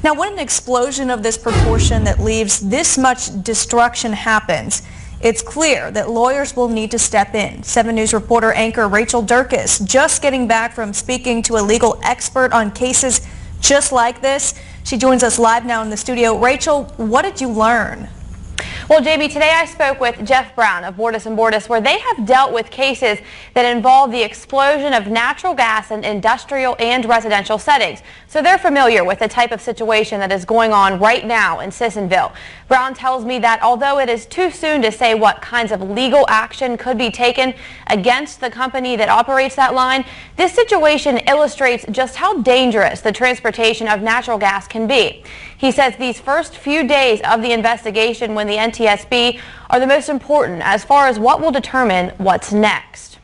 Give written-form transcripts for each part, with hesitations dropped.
Now, when an explosion of this proportion that leaves this much destruction happens, it's clear that lawyers will need to step in. 7 News reporter anchor Rachel Durkis just getting back from speaking to a legal expert on cases just like this. She joins us live now in the studio. Rachel, what did you learn? Well, Jamie, today I spoke with Geoff of Bordas and Bordas, where they have dealt with cases that involve the explosion of natural gas in industrial and residential settings. So they're familiar with the type of situation that is going on right now in Sissonville. Brown tells me that although it is too soon to say what kinds of legal action could be taken against the company that operates that line, this situation illustrates just how dangerous the transportation of natural gas can be. He says these first few days of the investigation when the NTSB are the most important as far as what will determine what's next.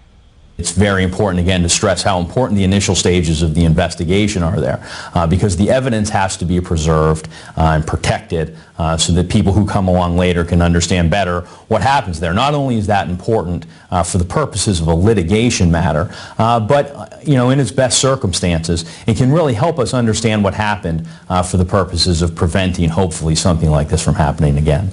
It's very important, again, to stress how important the initial stages of the investigation are there, because the evidence has to be preserved and protected so that people who come along later can understand better what happens there. Not only is that important for the purposes of a litigation matter, but in its best circumstances, it can really help us understand what happened for the purposes of preventing, hopefully, something like this from happening again.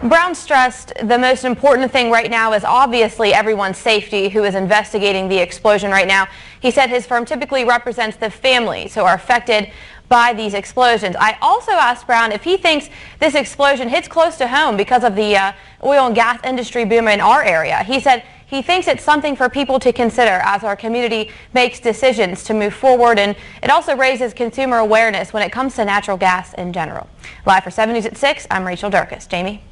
Brown stressed the most important thing right now is obviously everyone's safety who is investigating the explosion right now. He said his firm typically represents the families who are affected by these explosions. I also asked Brown if he thinks this explosion hits close to home because of the oil and gas industry boom in our area. He said he thinks it's something for people to consider as our community makes decisions to move forward, and it also raises consumer awareness when it comes to natural gas in general. Live for 7 News at 6, I'm Rachel Durkis. Jamie?